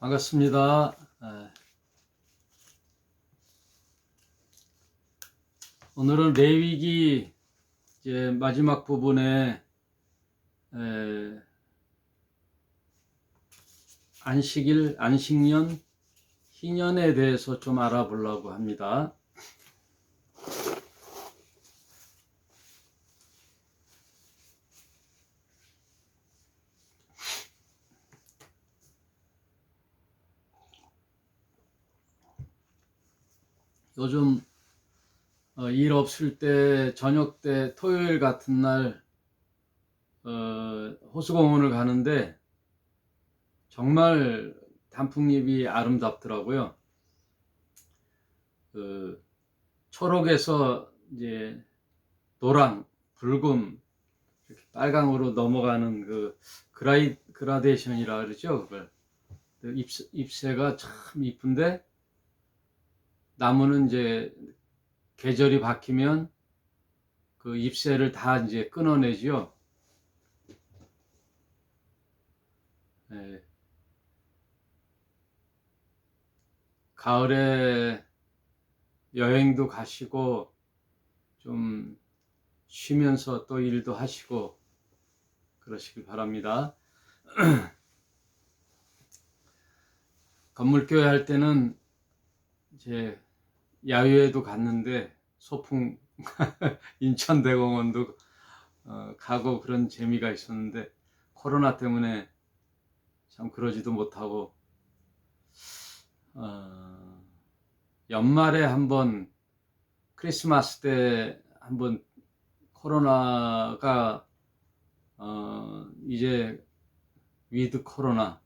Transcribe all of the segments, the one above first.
반갑습니다. 오늘은 레위기 이제 마지막 부분에 안식일, 안식년, 희년에 대해서 좀 알아보려고 합니다. 요즘 일 없을 때 저녁 때 토요일 같은 날 호수공원을 가는데 정말 단풍잎이 아름답더라고요. 초록에서 이제 노랑, 붉음, 이렇게 빨강으로 넘어가는 그 그라데이션이라 그러죠. 그걸 잎새가 참 이쁜데 나무는 이제 계절이 바뀌면 그 잎새를 다 이제 끊어내죠. 예. 가을에 여행도 가시고 좀 쉬면서 또 일도 하시고 그러시길 바랍니다. 건물교회 할 때는 이제 야유회도 갔는데 소풍 인천대공원도 가고 그런 재미가 있었는데 코로나 때문에 참 그러지도 못하고 연말에 한번 크리스마스 때 한번 코로나가 이제 위드 코로나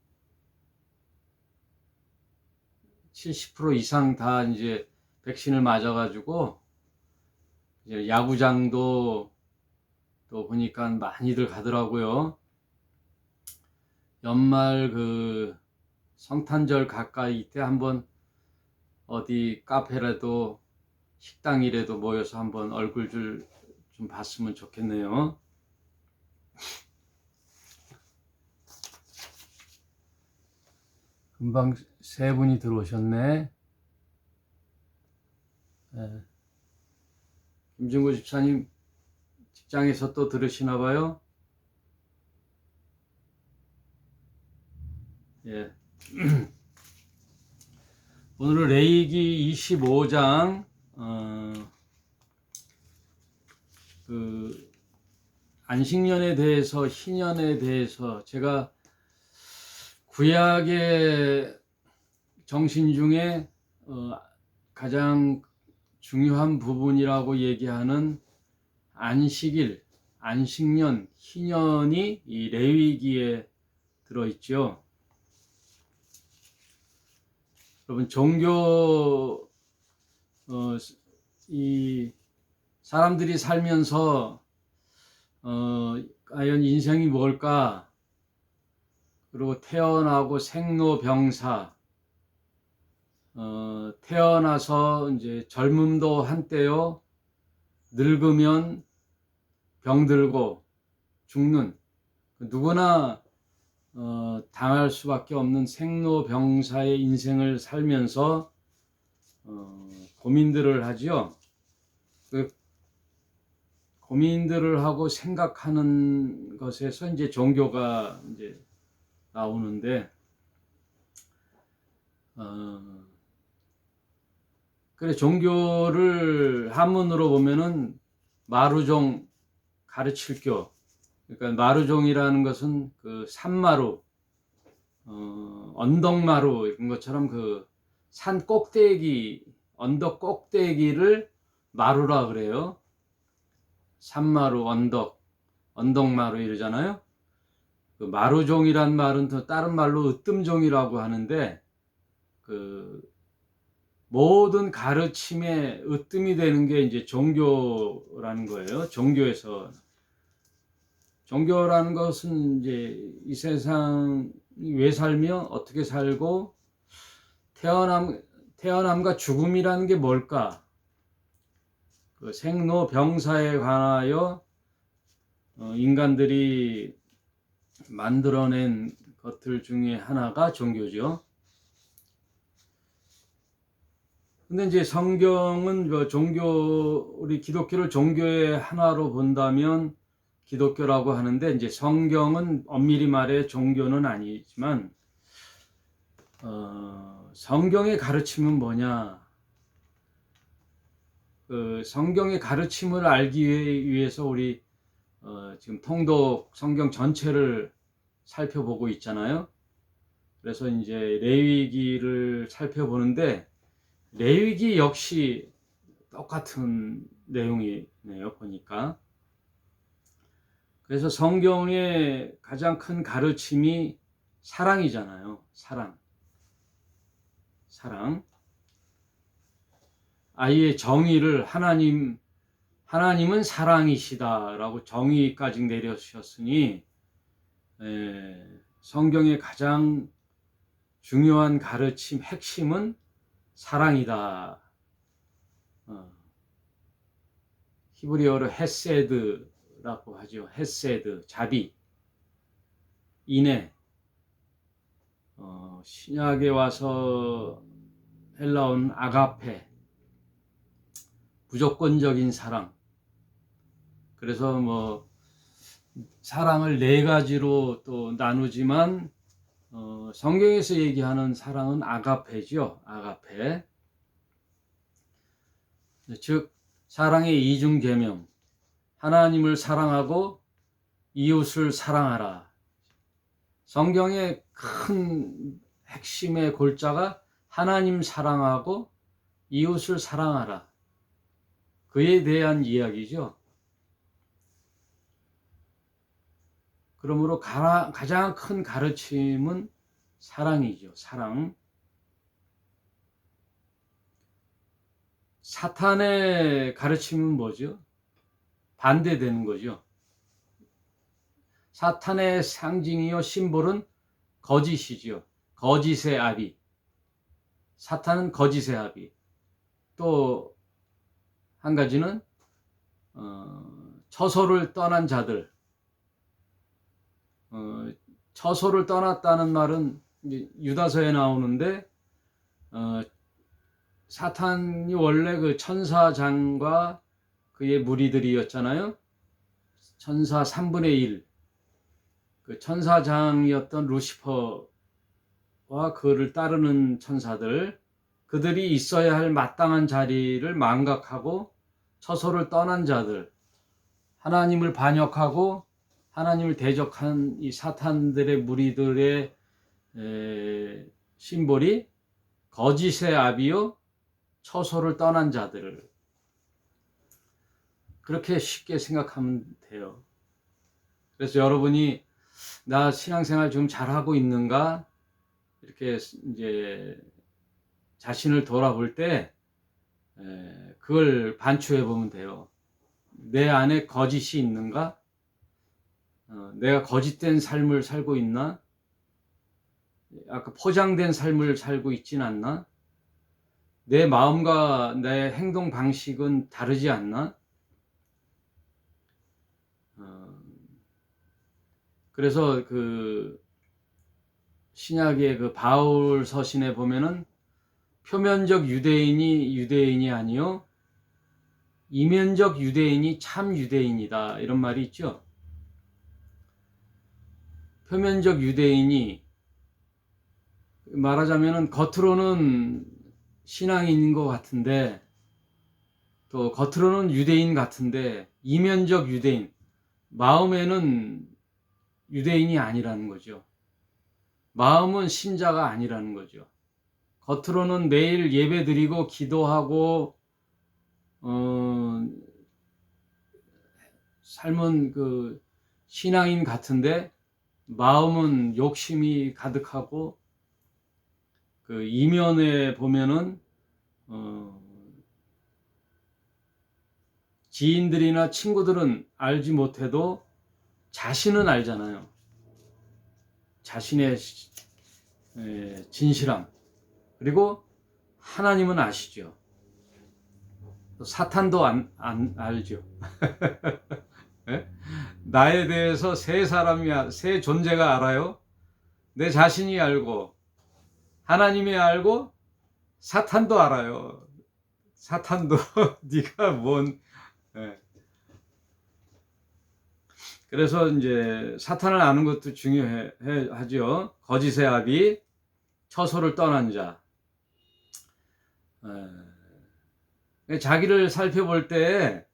70% 이상 다 이제 백신을 맞아가지고 이제 야구장도 또 보니까 많이들 가더라고요. 연말 그 성탄절 가까이 때 한번 어디 카페라도 식당이라도 모여서 한번 얼굴 좀 봤으면 좋겠네요. 금방 세 분이 들어오셨네. 김진구 집사님 직장에서 또 들으시나 봐요. 예. 오늘은 레위기 25장 그 안식년에 대해서 희년에 대해서 제가 구약의 정신 중에 가장 중요한 부분이라고 얘기하는 안식일, 안식년, 희년이 이 레위기에 들어있죠. 여러분 종교 이 사람들이 살면서 과연 인생이 뭘까? 그리고 태어나고 생로병사 태어나서 이제 젊음도 한때요. 늙으면 병들고 죽는 누구나 당할 수밖에 없는 생로병사의 인생을 살면서 고민들을 하지요. 그 고민들을 하고 생각하는 것에서 이제 종교가 이제 나오는데 그래 종교를 한문으로 보면은 마루종 가르칠교. 그러니까 마루종이라는 것은 그 산마루, 언덕마루 이런 것처럼 그 산 꼭대기, 언덕 꼭대기를 마루라 그래요. 산마루, 언덕마루 이러잖아요. 그 마루종이란 말은 또 다른 말로 으뜸종이라고 하는데 그 모든 가르침에 으뜸이 되는 게 이제 종교라는 거예요. 종교라는 것은 이제 이 세상 왜 살며 어떻게 살고 태어남과 죽음이라는 게 뭘까? 그 생로병사에 관하여 인간들이 만들어낸 것들 중에 하나가 종교죠. 근데 이제 성경은 그 종교, 우리 기독교를 종교의 하나로 본다면 기독교라고 하는데, 이제 성경은 엄밀히 말해 종교는 아니지만, 성경의 가르침은 뭐냐? 그 성경의 가르침을 알기 위해서 우리 지금 통독 성경 전체를 살펴보고 있잖아요. 그래서 이제 레위기를 살펴보는데, 레위기 역시 똑같은 내용이네요, 보니까. 그래서 성경의 가장 큰 가르침이 사랑이잖아요. 사랑. 아예 정의를 하나님은 사랑이시다라고 정의까지 내려주셨으니, 성경의 가장 중요한 가르침, 핵심은 사랑이다. 히브리어로 헤세드라고 하죠. 헤세드, 자비, 인애. 신약에 와서 헬라어는 아가페, 무조건적인 사랑. 그래서 뭐 사랑을 네 가지로 또 나누지만, 성경에서 얘기하는 사랑은 아가페죠. 아가페. 즉 사랑의 이중 계명, 하나님을 사랑하고 이웃을 사랑하라. 성경의 큰 핵심의 골자가 하나님 사랑하고 이웃을 사랑하라. 그에 대한 이야기죠. 그러므로 가장 큰 가르침은 사랑이죠. 사랑. 사탄의 가르침은 뭐죠? 반대되는 거죠. 사탄의 상징이요 심볼은 거짓이죠. 거짓의 아비. 사탄은 거짓의 아비. 또 한 가지는 처소를 떠난 자들. 처소를 떠났다는 말은 유다서에 나오는데, 사탄이 원래 그 천사장과 그의 무리들이었잖아요. 천사 3분의 1. 그 천사장이었던 루시퍼와 그를 따르는 천사들, 그들이 있어야 할 마땅한 자리를 망각하고 처소를 떠난 자들, 하나님을 반역하고 하나님을 대적한 이 사탄들의 무리들의 심볼이 거짓의 아비요 처소를 떠난 자들을, 그렇게 쉽게 생각하면 돼요. 그래서 여러분이 나 신앙생활 좀 잘하고 있는가, 이렇게 이제 자신을 돌아볼 때 그걸 반추해 보면 돼요. 내 안에 거짓이 있는가? 내가 거짓된 삶을 살고 있나? 아까 포장된 삶을 살고 있진 않나? 내 마음과 내 행동 방식은 다르지 않나? 그래서 그 신약의 그 바울 서신에 보면은 표면적 유대인이 아니요 이면적 유대인이 참 유대인이다, 이런 말이 있죠. 표면적 유대인이 말하자면은 겉으로는 신앙인인 것 같은데, 또 겉으로는 유대인 같은데 이면적 유대인, 마음에는 유대인이 아니라는 거죠. 마음은 신자가 아니라는 거죠. 겉으로는 매일 예배 드리고 기도하고 삶은 그 신앙인 같은데 마음은 욕심이 가득하고, 그 이면에 보면은 지인들이나 친구들은 알지 못해도 자신은 알잖아요. 자신의 진실함. 그리고 하나님은 아시죠. 사탄도 안 알죠. 나에 대해서 새 존재가 알아요. 내 자신이 알고, 하나님이 알고, 사탄도 알아요. 사탄도 네가 뭔 예. 그래서 이제 사탄을 아는 것도 중요하죠. 거짓의 아비, 처소를 떠난 자. 자기를 살펴볼 때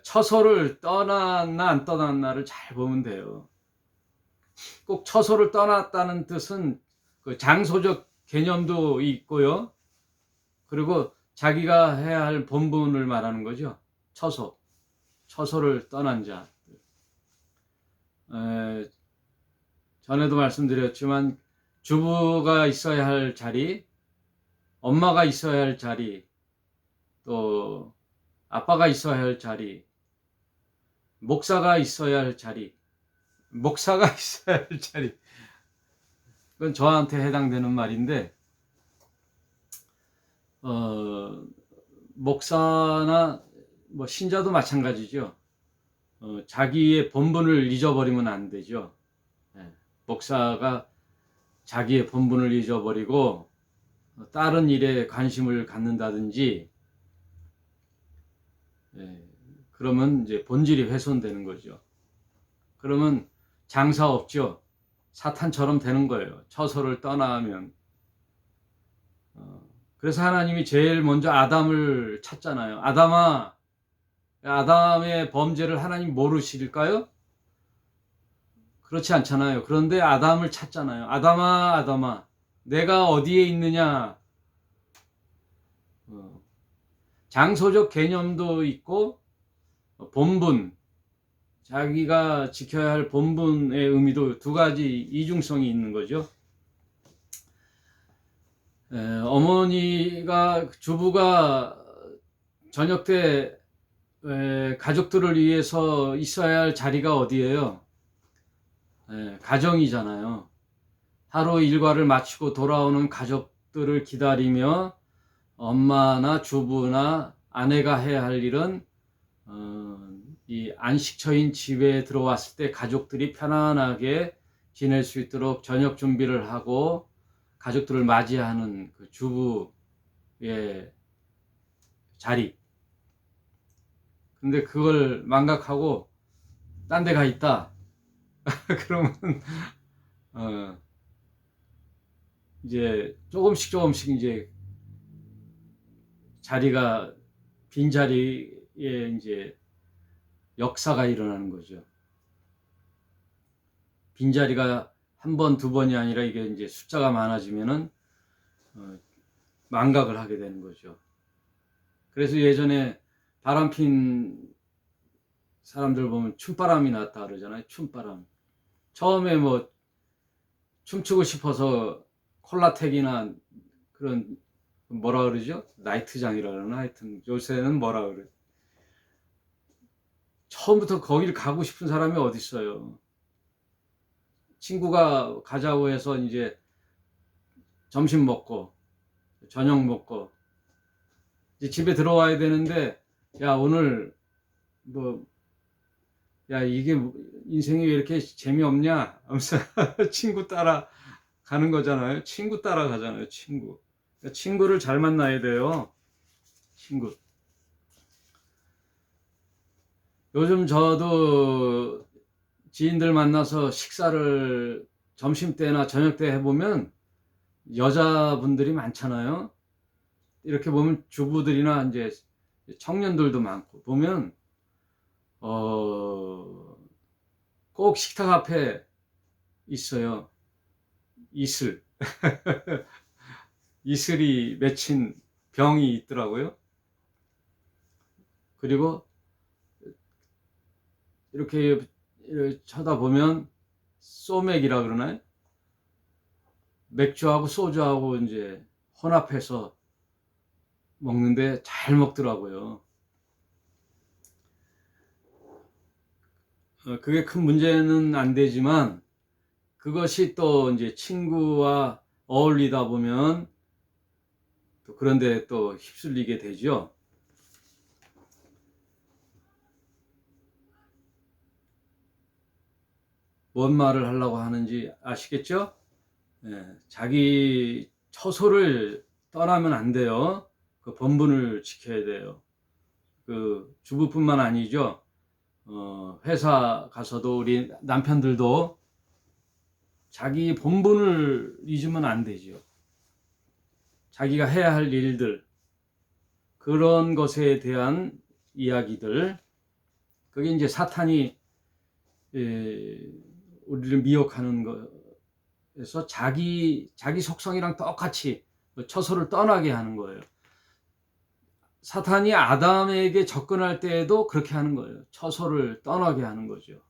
처소를 떠났나 안 떠났나를 잘 보면 돼요. 꼭 처소를 떠났다는 뜻은 그 장소적 개념도 있고요. 그리고 자기가 해야 할 본분을 말하는 거죠. 처소를 떠난 자. 전에도 말씀드렸지만 주부가 있어야 할 자리, 엄마가 있어야 할 자리, 또 아빠가 있어야 할 자리, 목사가 있어야 할 자리, 목사가 있어야 할 자리. 그건 저한테 해당되는 말인데, 목사나 뭐 신자도 마찬가지죠. 자기의 본분을 잊어버리면 안 되죠. 목사가 자기의 본분을 잊어버리고 다른 일에 관심을 갖는다든지, 그러면 이제 본질이 훼손되는 거죠. 그러면 장사 없죠. 사탄처럼 되는 거예요. 처소를 떠나면. 그래서 하나님이 제일 먼저 아담을 찾잖아요. 아담의 범죄를 하나님 모르실까요? 그렇지 않잖아요. 그런데 아담을 찾잖아요. 아담아, 내가 어디에 있느냐? 장소적 개념도 있고 본분, 자기가 지켜야 할 본분의 의미도 두 가지 이중성이 있는 거죠. 주부가 저녁 때 가족들을 위해서 있어야 할 자리가 어디예요? 가정이잖아요. 하루 일과를 마치고 돌아오는 가족들을 기다리며 엄마나 주부나 아내가 해야 할 일은 이 안식처인 집에 들어왔을 때 가족들이 편안하게 지낼 수 있도록 저녁 준비를 하고 가족들을 맞이하는 그 주부의 자리. 근데 그걸 망각하고 딴 데 가 있다. 그러면 이제 조금씩 이제 빈 자리에 이제 역사가 일어나는 거죠. 빈자리가 한 번, 두 번이 아니라 이게 이제 숫자가 많아지면은 망각을 하게 되는 거죠. 그래서 예전에 바람핀 사람들 보면 춤바람이 났다 그러잖아요. 춤바람. 처음에 뭐 춤추고 싶어서 콜라텍이나 그런 뭐라 그러죠? 나이트장이라 그러나 하여튼 요새는 뭐라 그래. 처음부터 거기를 가고 싶은 사람이 어디 있어요. 친구가 가자고 해서 이제 점심 먹고 저녁 먹고 이제 집에 들어와야 되는데 야 오늘 뭐 야 이게 인생이 왜 이렇게 재미없냐 하면서 친구 따라 가는 거잖아요. 친구 따라 가잖아요. 그러니까 친구를 잘 만나야 돼요. 친구. 요즘 저도 지인들 만나서 식사를 점심때나 저녁때 해보면 여자분들이 많잖아요. 이렇게 보면 주부들이나 이제 청년들도 많고 보면 꼭 식탁 앞에 있어요. 이슬. 이슬이 맺힌 병이 있더라고요. 그리고 이렇게 쳐다보면 소맥이라 그러나요? 맥주하고 소주하고 이제 혼합해서 먹는데 잘 먹더라고요. 그게 큰 문제는 안 되지만 그것이 또 이제 친구와 어울리다 보면 또 그런데 또 휩쓸리게 되죠. 뭔 말을 하려고 하는지 아시겠죠? 자기 처소를 떠나면 안 돼요. 그 본분을 지켜야 돼요. 그 주부뿐만 아니죠. 회사 가서도 우리 남편들도 자기 본분을 잊으면 안 되죠. 자기가 해야 할 일들, 그런 것에 대한 이야기들, 그게 이제 사탄이 우리를 미혹하는 거에서 자기 속성이랑 똑같이 처소를 떠나게 하는 거예요. 사탄이 아담에게 접근할 때에도 그렇게 하는 거예요. 처소를 떠나게 하는 거죠.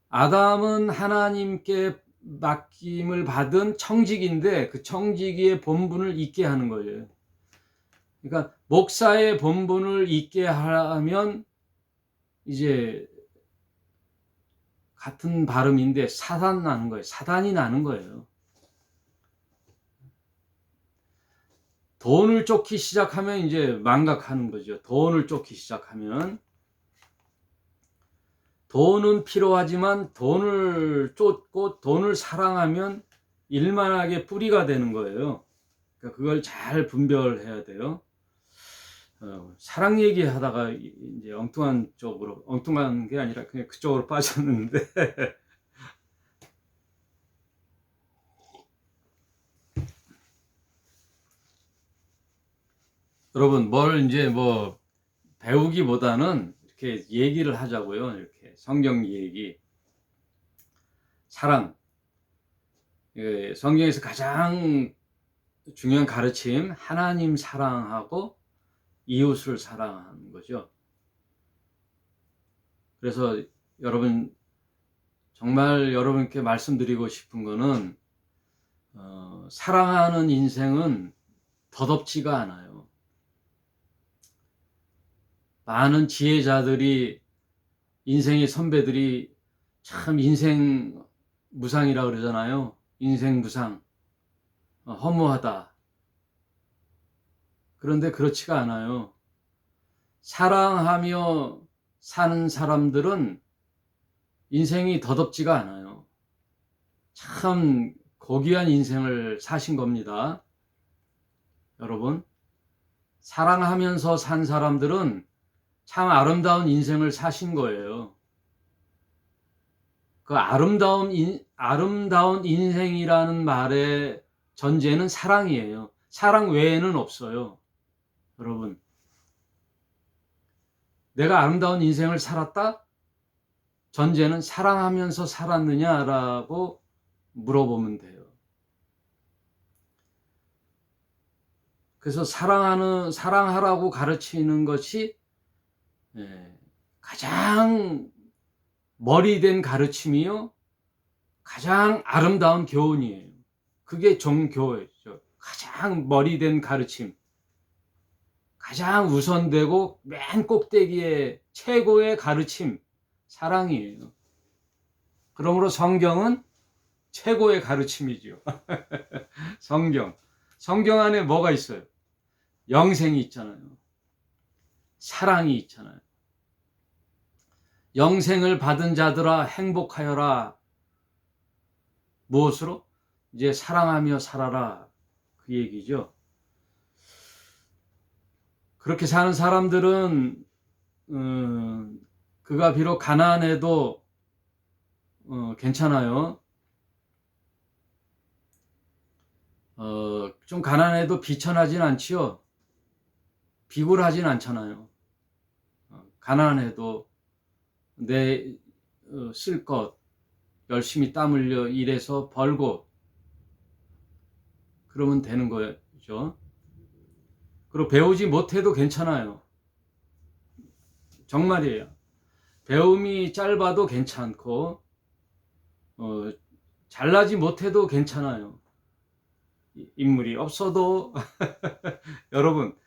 아담은 하나님께 맡김을 받은 청지기인데 그 청지기의 본분을 잊게 하는 거예요. 그러니까 목사의 본분을 잊게 하면 이제 같은 발음인데 사단 나는 거예요. 사단이 나는 거예요. 돈을 쫓기 시작하면 이제 망각하는 거죠. 돈을 쫓기 시작하면 돈은 필요하지만 돈을 쫓고 돈을 사랑하면 일만하게 뿌리가 되는 거예요. 그러니까 그걸 잘 분별해야 돼요. 사랑 얘기하다가 이제 엉뚱한 게 아니라 그냥 그쪽으로 빠졌는데 여러분 뭘 이제 뭐 배우기보다는 이렇게 얘기를 하자고요. 이렇게 성경 얘기, 사랑. 성경에서 가장 중요한 가르침, 하나님 사랑하고 이웃을 사랑하는 거죠. 그래서 여러분, 정말 여러분께 말씀드리고 싶은 거는 사랑하는 인생은 더덥지가 않아요. 많은 지혜자들이, 인생의 선배들이 참 인생 무상이라 그러잖아요. 인생 무상, 허무하다. 그런데 그렇지가 않아요. 사랑하며 사는 사람들은 인생이 더덥지가 않아요. 참 고귀한 인생을 사신 겁니다. 여러분, 사랑하면서 산 사람들은 참 아름다운 인생을 사신 거예요. 그 아름다운 인생이라는 말의 전제는 사랑이에요. 사랑 외에는 없어요. 여러분, 내가 아름다운 인생을 살았다? 전제는 사랑하면서 살았느냐라고 물어보면 돼요. 그래서 사랑하라고 가르치는 것이 가장 머리된 가르침이요, 가장 아름다운 교훈이에요. 그게 종교죠. 가장 머리된 가르침, 가장 우선되고 맨 꼭대기의 최고의 가르침, 사랑이에요. 그러므로 성경은 최고의 가르침이죠. 성경 안에 뭐가 있어요? 영생이 있잖아요. 사랑이 있잖아요. 영생을 받은 자들아 행복하여라. 무엇으로? 이제 사랑하며 살아라. 그 얘기죠. 그렇게 사는 사람들은 그가 비록 가난해도 괜찮아요. 좀 가난해도 비천하진 않지요. 비굴하진 않잖아요. 가난해도 내 쓸 것 열심히 땀 흘려 일해서 벌고 그러면 되는 거죠. 그리고 배우지 못해도 괜찮아요. 정말이에요. 배움이 짧아도 괜찮고 잘나지 못해도 괜찮아요. 인물이 없어도 여러분,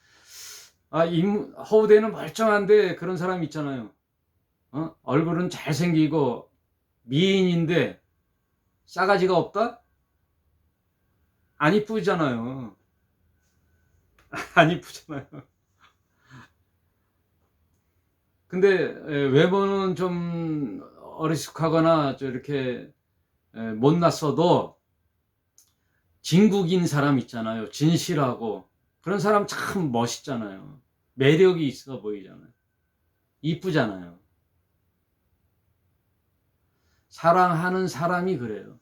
허우대는 멀쩡한데 그런 사람 있잖아요. 얼굴은 잘생기고 미인인데 싸가지가 없다? 안 이쁘잖아요. 안 이쁘잖아요. 근데 외모는 좀 어리숙하거나 이렇게 못났어도 진국인 사람 있잖아요. 진실하고 그런 사람 참 멋있잖아요. 매력이 있어 보이잖아요. 이쁘잖아요. 사랑하는 사람이 그래요.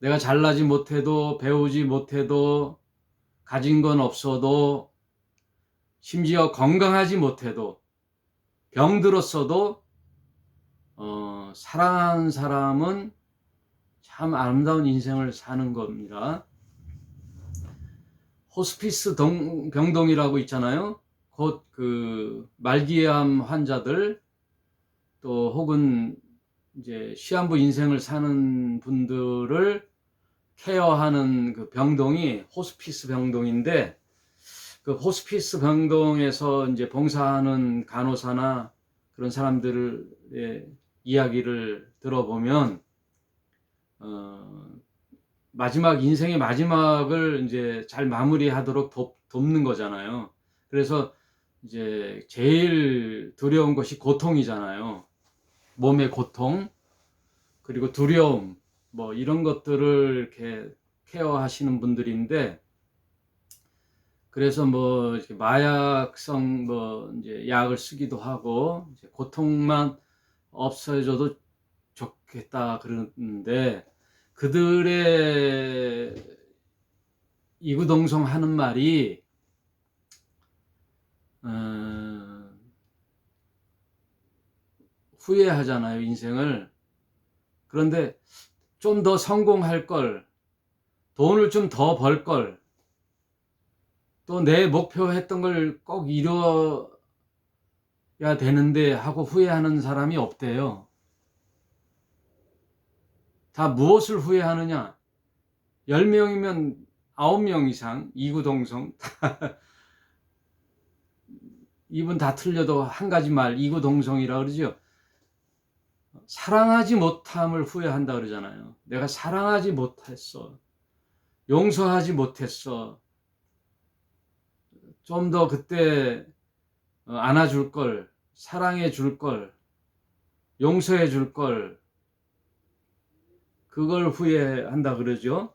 내가 잘나지 못해도 배우지 못해도 가진 건 없어도 심지어 건강하지 못해도 병들었어도 사랑하는 사람은 참 아름다운 인생을 사는 겁니다. 호스피스 병동이라고 있잖아요. 곧 그 말기암 환자들 또 혹은 이제 시한부 인생을 사는 분들을 케어하는 그 병동이 호스피스 병동인데 그 호스피스 병동에서 이제 봉사하는 간호사나 그런 사람들의 이야기를 들어보면 마지막 인생의 마지막을 이제 잘 마무리하도록 돕는 거잖아요. 그래서 이제 제일 두려운 것이 고통이잖아요. 몸의 고통 그리고 두려움 뭐 이런 것들을 이렇게 케어하시는 분들인데 그래서 뭐 이렇게 마약성 뭐 이제 약을 쓰기도 하고 이제 고통만 없어져도 좋겠다 그러는데 그들의 이구동성하는 말이 후회하잖아요, 인생을. 그런데 좀 더 성공할 걸, 돈을 좀 더 벌 걸, 또 내 목표했던 걸 꼭 이뤄야 되는데 하고 후회하는 사람이 없대요. 다 무엇을 후회하느냐? 10명이면 9명 이상 이구동성 이분 다 틀려도 한 가지 말 이구동성이라 그러죠. 사랑하지 못함을 후회한다 그러잖아요. 내가 사랑하지 못했어. 용서하지 못했어. 좀 더 그때 안아줄 걸, 사랑해 줄 걸, 용서해 줄 걸, 그걸 후회한다 그러죠.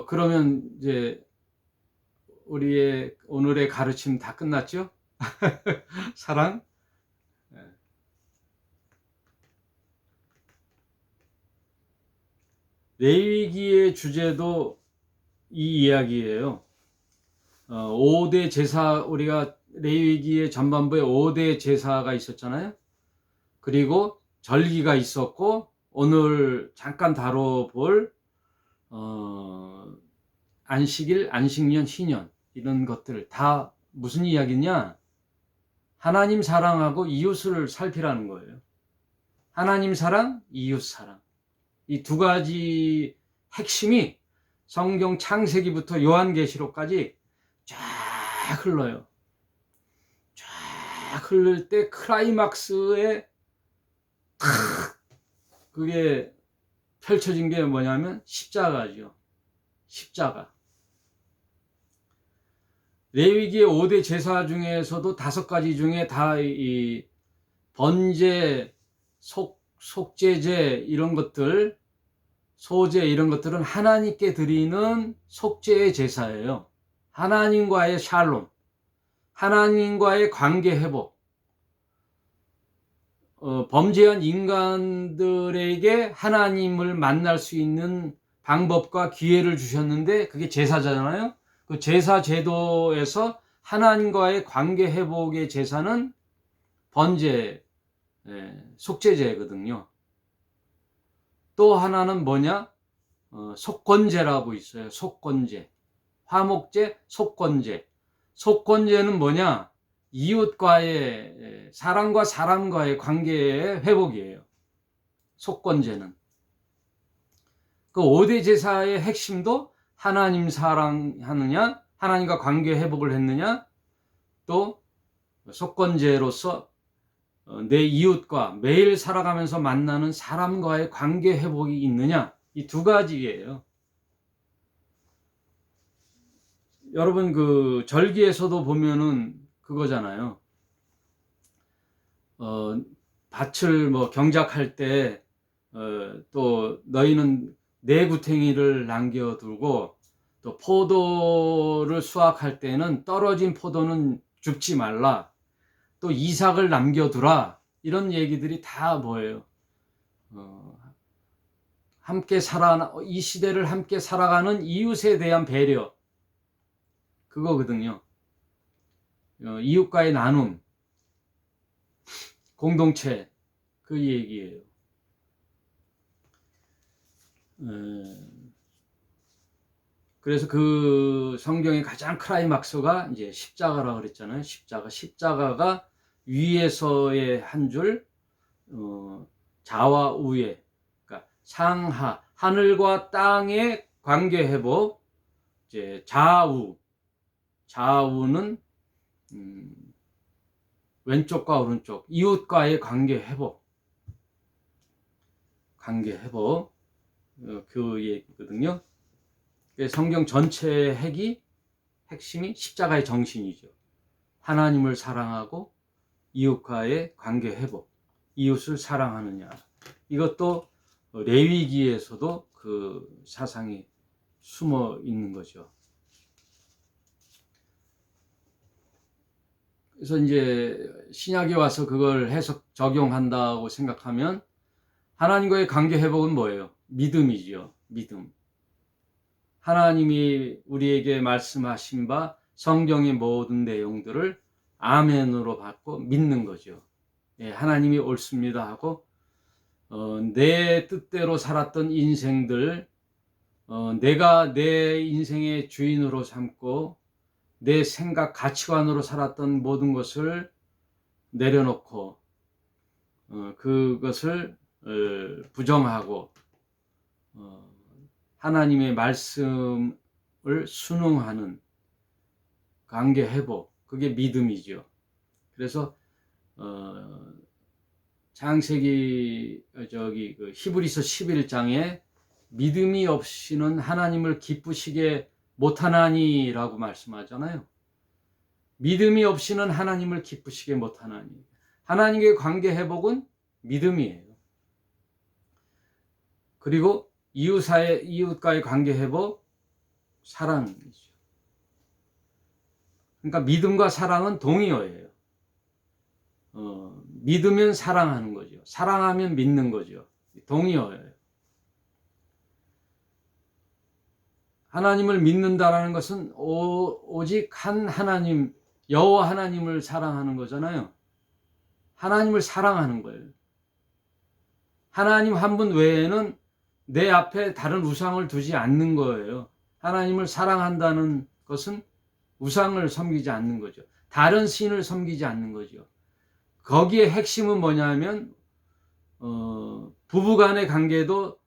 그러면 이제 우리의 오늘의 가르침 다 끝났죠? 사랑? 레위기의 주제도 이 이야기예요. 5대 제사, 우리가 레위기의 전반부에 5대 제사가 있었잖아요. 그리고 절기가 있었고 오늘 잠깐 다뤄볼 안식일, 안식년, 희년 이런 것들 다 무슨 이야기냐? 하나님 사랑하고 이웃을 살피라는 거예요. 하나님 사랑, 이웃 사랑. 이 두 가지 핵심이 성경 창세기부터 요한계시록까지 쫙 흘러요. 쫙 흐를 때 클라이막스에 그게 펼쳐진 게 뭐냐면 십자가죠. 십자가. 레위기의 5대 제사 중에서도 5가지 중에 다 이 번제, 속죄제 이런 것들, 소제 이런 것들은 하나님께 드리는 속죄의 제사예요. 하나님과의 샬롬, 하나님과의 관계 회복, 범죄한 인간들에게 하나님을 만날 수 있는 방법과 기회를 주셨는데 그게 제사잖아요. 그 제사 제도에서 하나님과의 관계 회복의 제사는 번제, 속죄제거든요. 또 하나는 뭐냐? 속건제라고 있어요. 속건제. 화목제, 속건제. 속건제는 뭐냐? 이웃과의, 사람과 사람과의 관계의 회복이에요. 속건제는. 그 5대 제사의 핵심도 하나님 사랑하느냐, 하나님과 관계 회복을 했느냐, 또 속건제로서 내 이웃과 매일 살아가면서 만나는 사람과의 관계 회복이 있느냐, 이 두 가지예요. 여러분 그 절기에서도 보면은 그거잖아요. 밭을 뭐 경작할 때 또 너희는 내구탱이를 남겨두고 또 포도를 수확할 때는 떨어진 포도는 줍지 말라. 또 이삭을 남겨두라. 이런 얘기들이 다 뭐예요? 함께 이 시대를 함께 살아가는 이웃에 대한 배려. 그거거든요. 이웃과의 나눔, 공동체, 그 얘기예요. 그래서 그 성경의 가장 클라이막스가 이제 십자가라고 그랬잖아요. 십자가가 위에서의 한 줄, 좌와 우에, 그러니까 상하, 하늘과 땅의 관계 회복, 이제 좌우는 왼쪽과 오른쪽, 이웃과의 관계 회복, 그 얘기거든요. 성경 전체의 핵심이 십자가의 정신이죠. 하나님을 사랑하고 이웃과의 관계 회복, 이웃을 사랑하느냐. 이것도 레위기에서도 그 사상이 숨어 있는 거죠. 그래서 이제 신약에 와서 그걸 해석 적용한다고 생각하면 하나님과의 관계 회복은 뭐예요? 믿음이죠. 믿음. 하나님이 우리에게 말씀하신 바 성경의 모든 내용들을 아멘으로 받고 믿는 거죠. 예, 하나님이 옳습니다 하고 내 뜻대로 살았던 인생들, 내가 내 인생의 주인으로 삼고 내 생각, 가치관으로 살았던 모든 것을 내려놓고 그것을 부정하고 하나님의 말씀을 순응하는 관계 회복, 그게 믿음이죠. 그래서 창세기 그 히브리서 11장에 믿음이 없이는 하나님을 기쁘시게 못하나니라고 말씀하잖아요. 믿음이 없이는 하나님을 기쁘시게 못하나니. 하나님의 관계 회복은 믿음이에요. 그리고 이웃과의 관계 회복, 사랑이죠. 그러니까 믿음과 사랑은 동의어예요. 믿으면 사랑하는 거죠. 사랑하면 믿는 거죠. 동의어예요. 하나님을 믿는다라는 것은 오직 한 하나님, 여호와 하나님을 사랑하는 거잖아요. 하나님을 사랑하는 거예요. 하나님 한 분 외에는 내 앞에 다른 우상을 두지 않는 거예요. 하나님을 사랑한다는 것은 우상을 섬기지 않는 거죠. 다른 신을 섬기지 않는 거죠. 거기에 핵심은 뭐냐면 부부간의 관계도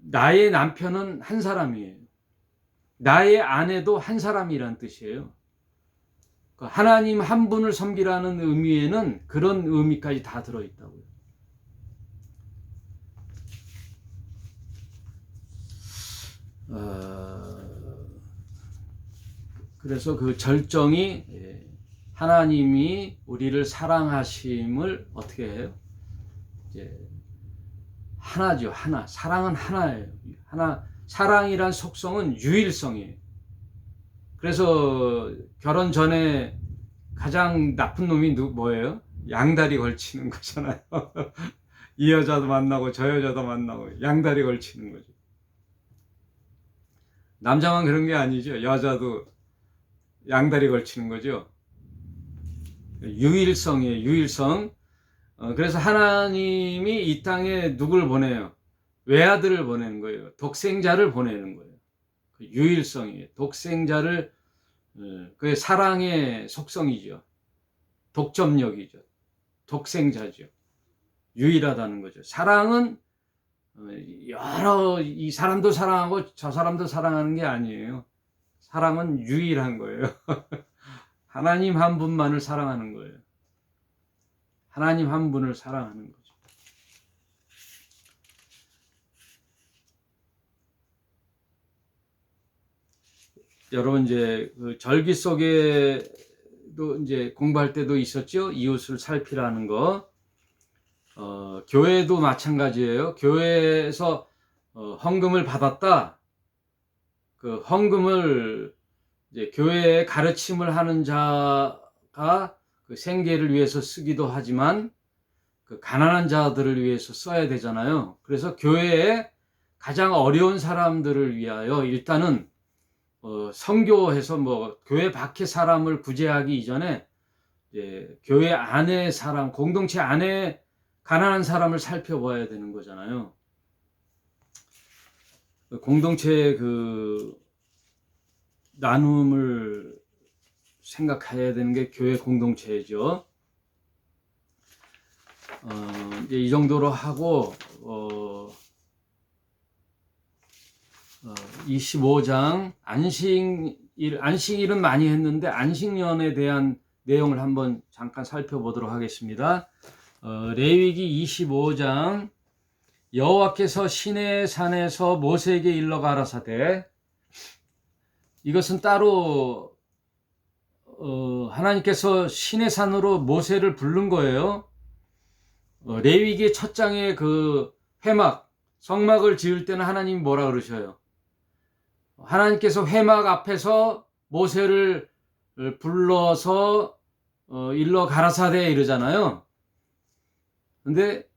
나의 남편은 한 사람이에요. 나의 아내도 한 사람이란 뜻이에요. 하나님 한 분을 섬기라는 의미에는 그런 의미까지 다 들어있다고요. 그래서 그 절정이 하나님이 우리를 사랑하심을 어떻게 해요? 이제 하나죠. 하나. 사랑은 하나예요. 사랑이란 속성은 유일성이에요. 그래서 결혼 전에 가장 나쁜 놈이 뭐예요? 양다리 걸치는 거잖아요. 이 여자도 만나고 저 여자도 만나고 양다리 걸치는 거죠. 남자만 그런 게 아니죠. 여자도 양다리 걸치는 거죠. 유일성이에요. 유일성. 그래서 하나님이 이 땅에 누굴 보내요? 외아들을 보내는 거예요. 독생자를 보내는 거예요. 유일성이에요. 독생자를, 그게 사랑의 속성이죠. 독점력이죠. 독생자죠. 유일하다는 거죠. 사랑은 이 사람도 사랑하고 저 사람도 사랑하는 게 아니에요. 사랑은 유일한 거예요. 하나님 한 분만을 사랑하는 거예요. 하나님 한 분을 사랑하는 거죠. 여러분 이제 그 절기 속에도 이제 공부할 때도 있었죠. 이웃을 살피라는 거. 교회도 마찬가지예요. 교회에서 헌금을 받았다. 그 헌금을 이제 교회에 가르침을 하는 자가 그 생계를 위해서 쓰기도 하지만 그 가난한 자들을 위해서 써야 되잖아요. 그래서 교회에 가장 어려운 사람들을 위하여 일단은 선교해서 뭐 교회 밖의 사람을 구제하기 이전에 이제 교회 안의 사람, 공동체 안에 가난한 사람을 살펴봐야 되는 거잖아요. 공동체의 그 나눔을 생각해야 되는 게 교회 공동체죠. 이제 이 정도로 하고 25장 안식일은 많이 했는데 안식년에 대한 내용을 한번 잠깐 살펴보도록 하겠습니다. 레위기 25장 여호와께서 시내 산에서 모세에게 일러 가라사대. 이것은 따로 하나님께서 시내 산으로 모세를 부른 거예요. 레위기 첫 장에 그 회막, 성막을 지을 때는 하나님이 뭐라 그러셔요? 하나님께서 회막 앞에서 모세를 불러서 일러 가라사대 이러잖아요. 근데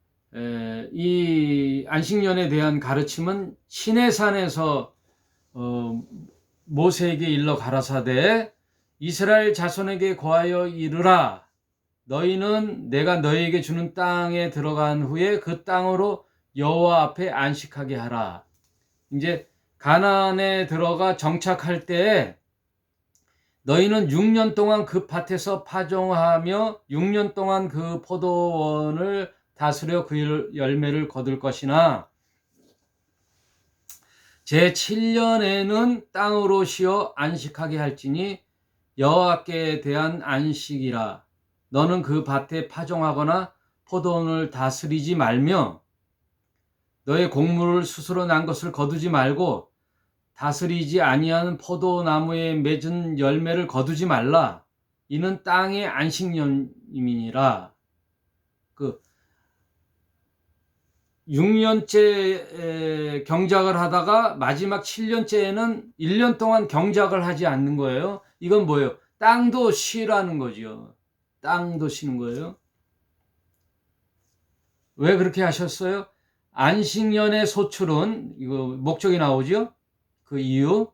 이 안식년에 대한 가르침은 시내산에서 모세에게 일러 가라사대 이스라엘 자손에게 고하여 이르라. 너희는 내가 너희에게 주는 땅에 들어간 후에 그 땅으로 여호와 앞에 안식하게 하라. 이제 가나안에 들어가 정착할 때에 너희는 6년 동안 그 밭에서 파종하며 6년 동안 그 포도원을 다스려 그 열매를 거둘 것이나 제7년에는 땅으로 쉬어 안식하게 할지니 여호와께 대한 안식이라. 너는 그 밭에 파종하거나 포도원을 다스리지 말며 너의 곡물을 스스로 난 것을 거두지 말고 다스리지 아니하는 포도나무에 맺은 열매를 거두지 말라. 이는 땅의 안식년임이니라. 그 6년째 경작을 하다가 마지막 7년째에는 1년 동안 경작을 하지 않는 거예요. 이건 뭐예요? 땅도 쉬라는 거죠. 땅도 쉬는 거예요. 왜 그렇게 하셨어요? 안식년의 소출은 이거 목적이 나오죠. 그 이유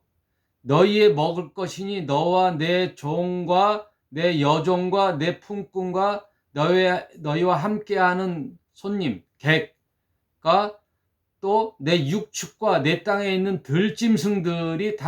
너희의 먹을 것이니 너와 내 종과 내 여종과 내 품꾼과 너희와 함께하는 손님 객과 또 내 육축과 내 땅에 있는 들짐승들이 다